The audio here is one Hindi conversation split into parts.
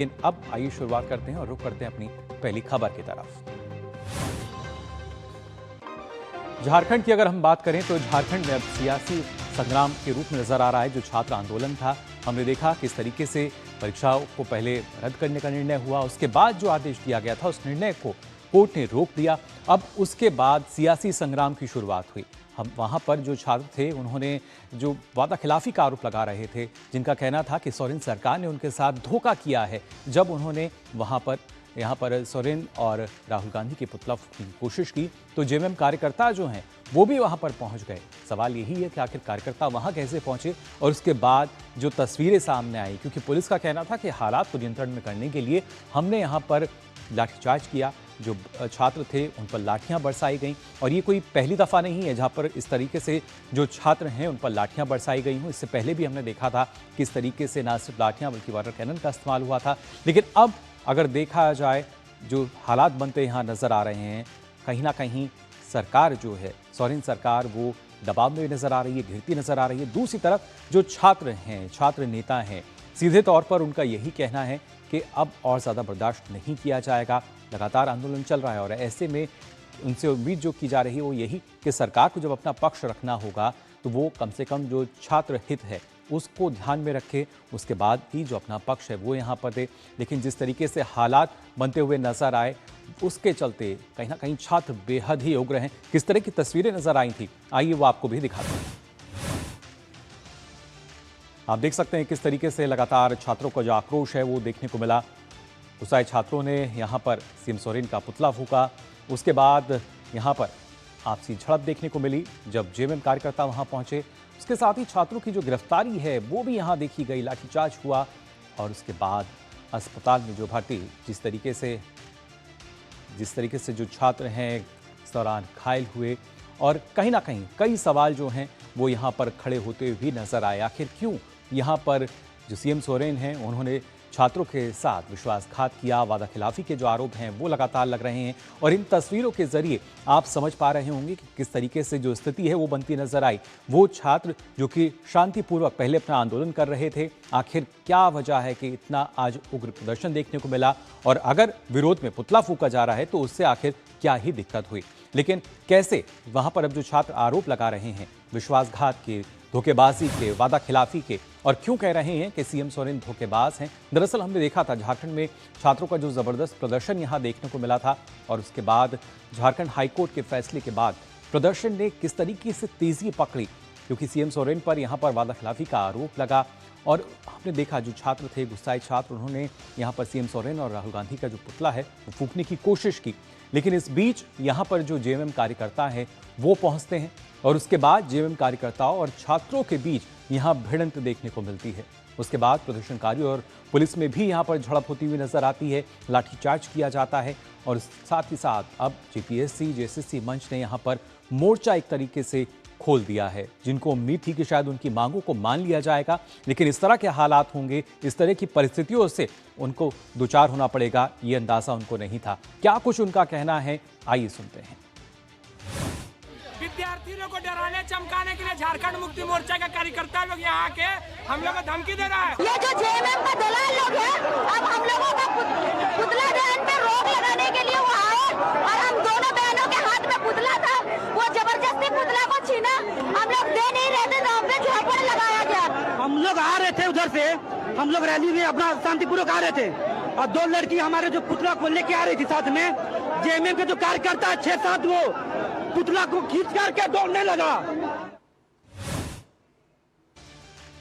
लेकिन अब आइए शुरुआत करते हैं और रुख करते हैं अपनी पहली खबर की तरफ। झारखंड की अगर हम बात करें तो झारखंड में अब सियासी संग्राम के रूप में नजर आ रहा है। जो छात्र आंदोलन था, हमने देखा किस तरीके से परीक्षाओं को पहले रद्द करने का निर्णय हुआ, उसके बाद जो आदेश दिया गया था उस निर्णय को कोर्ट ने रोक दिया। अब उसके बाद सियासी संग्राम की शुरुआत हुई। हम वहां पर जो छात्र थे उन्होंने जो वादा खिलाफी का आरोप लगा रहे थे, जिनका कहना था कि सोरेन सरकार ने उनके साथ धोखा किया है जब उन्होंने यहाँ पर सोरेन और राहुल गांधी के पुतला फूंकने की कोशिश की, तो जेएमएम कार्यकर्ता जो हैं वो भी वहां पर पहुंच गए। सवाल यही है कि आखिर कार्यकर्ता वहां कैसे पहुंचे और उसके बाद जो तस्वीरें सामने आई, क्योंकि पुलिस का कहना था कि हालात को नियंत्रण में करने के लिए हमने यहाँ पर लाठीचार्ज किया, जो छात्र थे उन पर लाठियां बरसाई गईं। और ये कोई पहली दफ़ा नहीं है जहां पर इस तरीके से जो छात्र हैं उन पर लाठियां बरसाई गई हों। इससे पहले भी हमने देखा था कि इस तरीके से ना सिर्फ लाठियां बल्कि वाटर कैनन का इस्तेमाल हुआ था। लेकिन अब अगर देखा जाए जो हालात बनते यहाँ नज़र आ रहे हैं, कहीं ना कहीं सरकार जो है, सोरेन सरकार, वो दबाव में नज़र आ रही है, घिरती नज़र आ रही है। दूसरी तरफ जो छात्र हैं, छात्र नेता हैं, सीधे तौर पर उनका यही कहना है कि अब और ज़्यादा बर्दाश्त नहीं किया जाएगा। लगातार आंदोलन चल रहा है और ऐसे में उनसे उम्मीद जो की जा रही है वो यही कि सरकार को जब अपना पक्ष रखना होगा तो वो कम से कम जो छात्र हित है उसको ध्यान में रखे, उसके बाद ही जो अपना पक्ष है वो यहाँ पर दे। लेकिन जिस तरीके से हालात बनते हुए नजर आए, उसके चलते कहीं ना कहीं छात्र बेहद ही उग्र हैं। किस तरह की तस्वीरें नजर आई थी, आइए वो आपको भी दिखाते हैं। आप देख सकते हैं किस तरीके से लगातार छात्रों का जो आक्रोश है वो देखने को मिला। गुस्साए छात्रों ने यहाँ पर सीएम सोरेन का पुतला फूंका। उसके बाद यहाँ पर आपसी झड़प देखने को मिली जब जेएमएम कार्यकर्ता वहाँ पहुँचे। उसके साथ ही छात्रों की जो गिरफ्तारी है वो भी यहाँ देखी गई, लाठीचार्ज हुआ और उसके बाद अस्पताल में जो भर्ती जिस तरीके से जो छात्र हैं इस दौरान घायल हुए और कहीं ना कहीं कई सवाल जो हैं वो यहाँ पर खड़े होते हुए भी नजर आए। आखिर क्यों यहाँ पर जो सीएम सोरेन हैं उन्होंने छात्रों के साथ विश्वासघात किया, वादा खिलाफी के जो आरोप हैं वो लगातार लग रहे हैं। और इन तस्वीरों के जरिए आप समझ पा रहे होंगे कि किस तरीके से जो स्थिति है वो बनती नजर आई। वो छात्र जो कि शांतिपूर्वक पहले अपना आंदोलन कर रहे थे, आखिर क्या वजह है कि इतना आज उग्र प्रदर्शन देखने को मिला, और अगर विरोध में पुतला फूंका जा रहा है तो उससे आखिर क्या ही दिक्कत हुई। लेकिन कैसे वहां पर अब जो छात्र आरोप लगा रहे हैं विश्वासघात के, धोखेबाजी के, वादा खिलाफी के, और क्यों कह रहे हैं कि सीएम सोरेन धोखेबाज हैं। दरअसल हमने देखा था झारखंड में छात्रों का जो जबरदस्त प्रदर्शन यहां देखने को मिला था और उसके बाद झारखंड हाईकोर्ट के फैसले के बाद प्रदर्शन ने किस तरीके से तेजी पकड़ी, क्योंकि सीएम सोरेन पर यहां पर वादा खिलाफी का आरोप लगा। और हमने देखा जो छात्र थे, गुस्साए छात्र, उन्होंने यहाँ पर सीएम सोरेन और राहुल गांधी का जो पुतला है वो फूंकने की कोशिश की। लेकिन इस बीच यहाँ पर जो जेएमएम कार्यकर्ता हैं वो पहुंचते हैं और उसके बाद जेएमएम कार्यकर्ताओं और छात्रों के बीच यहाँ भिड़ंत देखने को मिलती है। उसके बाद प्रदर्शनकारियों और पुलिस में भी यहाँ पर झड़प होती हुई नजर आती है, लाठीचार्ज किया जाता है। और साथ ही साथ अब जेपीएससी, जेएसएससी मंच ने यहाँ पर मोर्चा एक तरीके से खोल दिया है। जिनको उम्मीद थी कि शायद उनकी मांगों को मान लिया जाएगा, लेकिन इस तरह के हालात होंगे, इस तरह की परिस्थितियों से उनको दो-चार होना पड़ेगा, ये अंदाजा उनको नहीं था। क्या कुछ उनका कहना है, आइए सुनते हैं। विद्यार्थियों को डराने चमकाने के लिए झारखंड मुक्ति मोर्चा का कार्यकर्ता लोग यहाँ आके हम लोग को धमकी दे रहा है। ये जो जेएमएम का दलाल लोग हैं, अब हम लोगों का पुतला दहन पे रोक लगाने के लिए वो आए और हम दोनों बहनों के हाथ में पुतला था, वो जबरदस्ती पुतला को छीना। हम लोग दे नहीं रहे थे तो हम पे झापड़ लगाया गया। हम लोग आ रहे थे उधर से, हम लोग रैली में अपना शांतिपूर्वक आ रहे थे और दो लड़की हमारे जो पुतला को लेके आ रही थी साथ में, जेएमएम के जो कार्यकर्ता 6-7 वो पुतला को खींच करके दौड़ने लगा।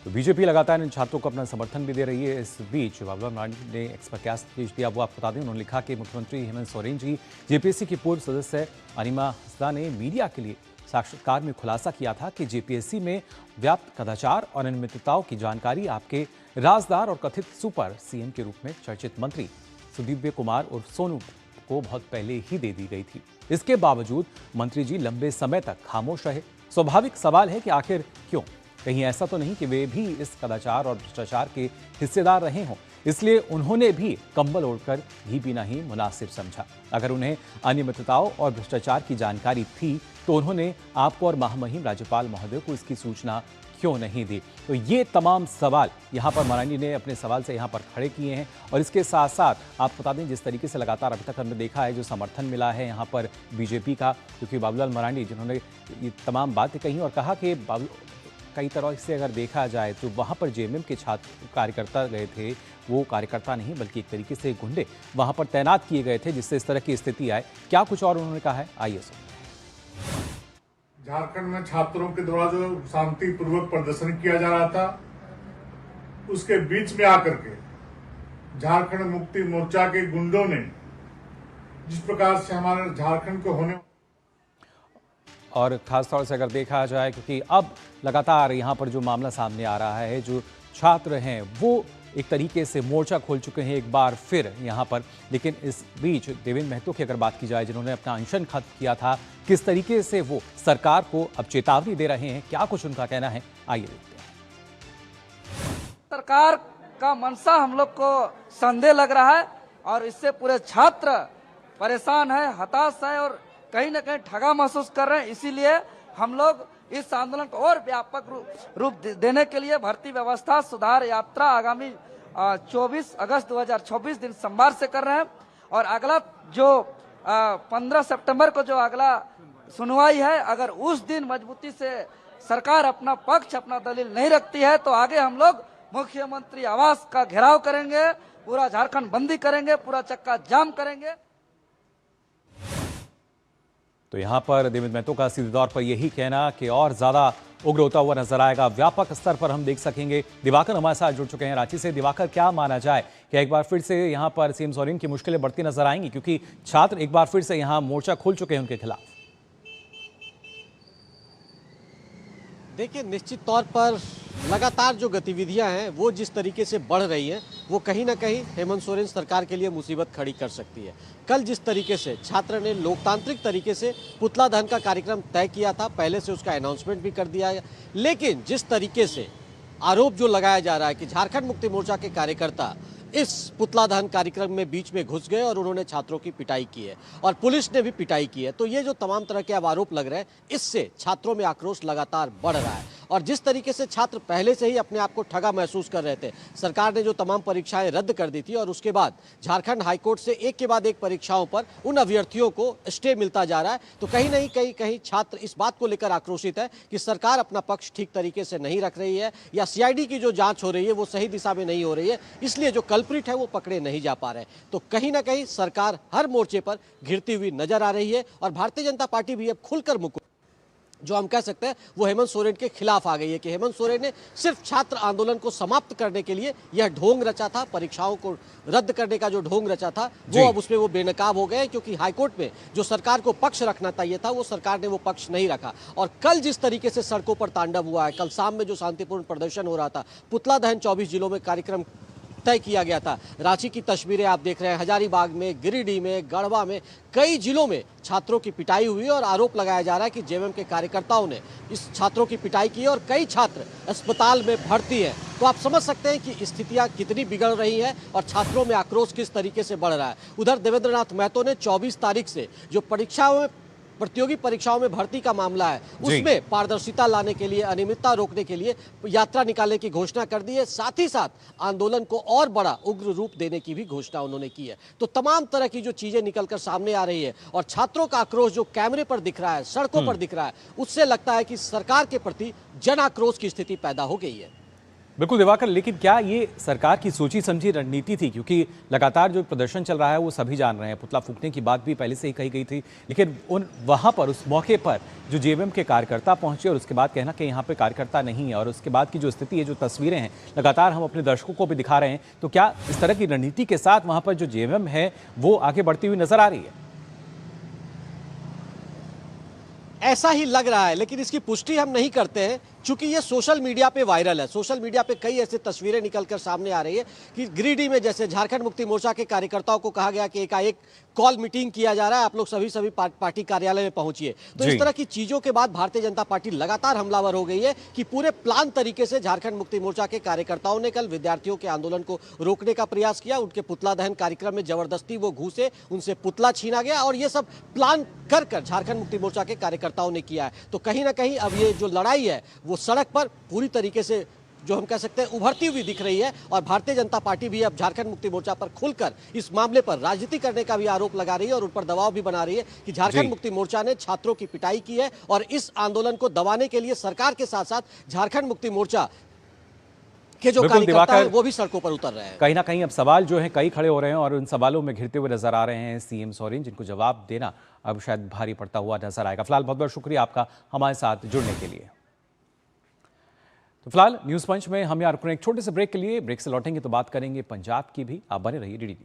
तो बीजेपी लगातार इन छात्रों को अपना समर्थन भी दे रही है। इस बीच बाबूलाल मरांडी ने एक्सपर्ट कैस्ट भेज दिया, वो आपको बता दें। उन्होंने लिखा कि मुख्यमंत्री हेमंत सोरेन जी, जेपीएससी की पूर्व सदस्य अनिमा हंसदा ने मीडिया के लिए साक्षात्कार में खुलासा किया था कि जेपीएससी में व्याप्त कदाचार और अनियमितताओं की जानकारी आपके राजदार और कथित सुपर सीएम के रूप में चर्चित मंत्री सुदीव्य कुमार उर्फ सोनू को बहुत पहले ही दे दी गई थी। इसके बावजूद मंत्री जी लंबे समय तक खामोश रहे। स्वाभाविक सवाल है कि आखिर क्यों? कहीं ऐसा तो नहीं कि वे भी इस कदाचार और भ्रष्टाचार के हिस्सेदार रहे हों, इसलिए उन्होंने भी कंबल ओढ़कर घी पीना ही मुनासिब समझा। अगर उन्हें अनियमितताओं और भ्रष्टाचार की जानकारी थी तो उन्होंने आपको और महामहिम राज्यपाल महोदय को इसकी सूचना क्यों नहीं दी? तो ये तमाम सवाल यहाँ पर मरांडी ने अपने सवाल से यहाँ पर खड़े किए हैं। और इसके साथ साथ आप बता दें, जिस तरीके से लगातार अभी तक हमने देखा है जो समर्थन मिला है यहाँ पर बीजेपी का, क्योंकि बाबूलाल मरांडी जिन्होंने ये तमाम बातें कही और कहा कि कई तरह से अगर देखा जाए तो वहाँ पर जेएमएम के छात्र कार्यकर्ता गए थे, वो कार्यकर्ता नहीं बल्कि एक तरीके से गुंडे वहाँ पर तैनात किए गए थे, जिससे इस तरह की स्थिति आए। क्या कुछ और उन्होंने कहा है, आइए सुनते हैं। झारखंड में छात्रों के द्वारा जो शांतिपूर्वक प्रदर्शन किया जा रहा था, उसके बीच में आकर के झारखंड मुक्ति मोर्चा के गुंडों ने जिस प्रकार से हमारे झारखंड को होने और खासतौर से अगर देखा जाए, क्योंकि अब लगातार यहाँ पर जो मामला सामने आ रहा है, जो छात्र हैं वो एक तरीके से मोर्चा खोल चुके हैं एक बार फिर यहाँ पर। लेकिन इस बीच देवेंद्र महतो की अगर बात की जाए, जिन्होंने अपना अनशन खत्म किया था, किस तरीके से वो सरकार को अब चेतावनी दे रहे हैं, क्या कुछ उनका कहना है, आइए देखते हैं। सरकार का मंशा हम लोग को संदेह लग रहा है और इससे पूरे छात्र परेशान है, हताश है और कहीं न कहीं ठगा महसूस कर रहे हैं। इसीलिए हम लोग इस आंदोलन को और व्यापक रूप देने के लिए भर्ती व्यवस्था सुधार यात्रा आगामी 24 अगस्त 2026 दिन सोमवार से कर रहे हैं। और अगला जो 15 सितंबर को जो अगला सुनवाई है, अगर उस दिन मजबूती से सरकार अपना पक्ष, अपना दलील नहीं रखती है तो आगे हम लोग मुख्यमंत्री आवास का घेराव करेंगे, पूरा झारखंड बंदी करेंगे, पूरा चक्का जाम करेंगे। तो यहाँ पर देवेंद्र महतो का सीधे तौर पर यही कहना कि और ज्यादा उग्र होता हुआ नजर आएगा, व्यापक स्तर पर हम देख सकेंगे। दिवाकर हमारे साथ जुड़ चुके हैं रांची से। दिवाकर, क्या माना जाए कि एक बार फिर से यहाँ पर सीएम सोरेन की मुश्किलें बढ़ती नजर आएंगी, क्योंकि छात्र एक बार फिर से यहाँ मोर्चा खोल चुके हैं उनके खिलाफ? देखिए, निश्चित तौर पर लगातार जो गतिविधियां हैं वो जिस तरीके से बढ़ रही हैं वो कहीं ना कहीं हेमंत सोरेन सरकार के लिए मुसीबत खड़ी कर सकती है। कल जिस तरीके से छात्र ने लोकतांत्रिक तरीके से पुतला दहन का कार्यक्रम तय किया था, पहले से उसका अनाउंसमेंट भी कर दिया है, लेकिन जिस तरीके से आरोप जो लगाया जा रहा है कि झारखंड मुक्ति मोर्चा के कार्यकर्ता इस पुतला दहन कार्यक्रम में बीच में घुस गए और उन्होंने छात्रों की पिटाई की है और पुलिस ने भी पिटाई की है, तो ये जो तमाम तरह के अब आरोप लग रहे हैं, इससे छात्रों में आक्रोश लगातार बढ़ रहा है। और जिस तरीके से छात्र पहले से ही अपने आप को ठगा महसूस कर रहे थे, सरकार ने जो तमाम परीक्षाएं रद्द कर दी थी और उसके बाद झारखंड हाईकोर्ट से एक के बाद एक परीक्षाओं पर उन अभ्यर्थियों को स्टे मिलता जा रहा है, तो कहीं नहीं कहीं छात्र इस बात को लेकर आक्रोशित है कि सरकार अपना पक्ष ठीक तरीके से नहीं रख रही है या सीआईडी की जो जांच हो रही है वो सही दिशा में नहीं हो रही है, इसलिए जो कल्प्रिट है वो पकड़े नहीं जा पा रहे। तो कहीं ना कहीं सरकार हर मोर्चे पर घिरती हुई नजर आ रही है और भारतीय जनता पार्टी भी अब खुलकर मुकुट जो हम कह सकते हैं वो हेमंत सोरेन के खिलाफ आ गई है कि हेमंत सोरेन ने सिर्फ छात्र आंदोलन को समाप्त करने के लिए यह ढोंग रचा था, परीक्षाओं को रद्द करने का जो ढोंग रचा था वो अब उसमें वो बेनकाब हो गए, क्योंकि हाईकोर्ट में जो सरकार को पक्ष रखना चाहिए था वो सरकार ने वो पक्ष नहीं रखा। और कल जिस तरीके से सड़कों पर तांडव हुआ है, कल शाम में जो शांतिपूर्ण प्रदर्शन हो रहा था, पुतला दहन 24 जिलों में कार्यक्रम तय किया गया था। रांची की तस्वीरें आप देख रहे हैं, हजारीबाग में, गिरिडीह में, गढ़वा में, कई जिलों में छात्रों की पिटाई हुई और आरोप लगाया जा रहा है कि जेएमएम के कार्यकर्ताओं ने इस छात्रों की पिटाई की और कई छात्र अस्पताल में भर्ती हैं। तो आप समझ सकते हैं कि स्थितियां कितनी बिगड़ रही हैं और छात्रों में आक्रोश किस तरीके से बढ़ रहा है। उधर देवेंद्र नाथ महतो ने 24 तारीख से जो प्रतियोगी परीक्षाओं में भर्ती का मामला है उसमें पारदर्शिता लाने के लिए, अनियमितता रोकने के लिए यात्रा निकालने की घोषणा कर दी है। साथ ही साथ आंदोलन को और बड़ा उग्र रूप देने की भी घोषणा उन्होंने की है। तो तमाम तरह की जो चीजें निकलकर सामने आ रही है और छात्रों का आक्रोश जो कैमरे पर दिख रहा है, सड़कों पर दिख रहा है, उससे लगता है कि सरकार के प्रति जन आक्रोश की स्थिति पैदा हो गई है। बिल्कुल दिवाकर, लेकिन क्या ये सरकार की सोची समझी रणनीति थी? क्योंकि लगातार जो प्रदर्शन चल रहा है वो सभी जान रहे हैं, पुतला फूंकने की बात भी पहले से ही कही गई थी, लेकिन वहां पर उस मौके पर जो जेएमएम के कार्यकर्ता पहुंचे और उसके बाद कहना कि यहाँ पे कार्यकर्ता नहीं है और उसके बाद की जो स्थिति है, जो तस्वीरें हैं लगातार हम अपने दर्शकों को भी दिखा रहे हैं, तो क्या इस तरह की रणनीति के साथ वहां पर जो जेएमएम है वो आगे बढ़ती हुई नजर आ रही है? ऐसा ही लग रहा है, लेकिन इसकी पुष्टि हम नहीं करते हैं चूंकि ये सोशल मीडिया पे वायरल है। सोशल मीडिया पे कई ऐसी तस्वीरें निकलकर सामने आ रही है कि गिरिडीह में जैसे झारखंड मुक्ति मोर्चा के कार्यकर्ताओं को कहा गया कि एकाएक कॉल मीटिंग किया जा रहा है, आप लोग सभी पार्टी कार्यालय में पहुंचिए। तो इस तरह की चीजों के बाद भारतीय जनता पार्टी लगातार हमलावर हो गई है कि पूरे प्लान तरीके से झारखंड मुक्ति मोर्चा के कार्यकर्ताओं ने कल विद्यार्थियों के आंदोलन को रोकने का प्रयास किया, उनके पुतला दहन कार्यक्रम में जबरदस्ती वो घुसे, उनसे पुतला छीना गया और ये सब प्लान कर झारखंड मुक्ति मोर्चा के कार्यकर्ताओं ने किया है। तो कहीं ना कहीं अब ये जो लड़ाई है वो वो सड़क पर पूरी तरीके से जो हम कह सकते हैं उभरती हुई दिख रही है। और भारतीय जनता पार्टी भी अब झारखंड मुक्ति मोर्चा पर खुलकर इस मामले पर राजनीति करने का भी आरोप लगा रही है और उन पर दबाव भी बना रही है कि झारखंड मुक्ति मोर्चा ने छात्रों की पिटाई की है और इस आंदोलन को दबाने के लिए सरकार के साथ साथ झारखंड मुक्ति मोर्चा के जो कार्यकर्ता हैं वो भी सड़कों पर उतर रहे हैं। कहीं ना कहीं अब सवाल जो है कई खड़े हो रहे हैं और उन सवालों में घिरते हुए नजर आ रहे हैं सीएम सोरेन, जिनको जवाब देना अब शायद भारी पड़ता हुआ नजर आएगा। फिलहाल बहुत बहुत शुक्रिया आपका हमारे साथ जुड़ने के लिए। तो फिलहाल न्यूज पंच में हम यहाँ रुक रहे हैं एक छोटे से ब्रेक के लिए। ब्रेक से लौटेंगे तो बात करेंगे पंजाब की भी। आप बने रहिए डीडी न्यूज।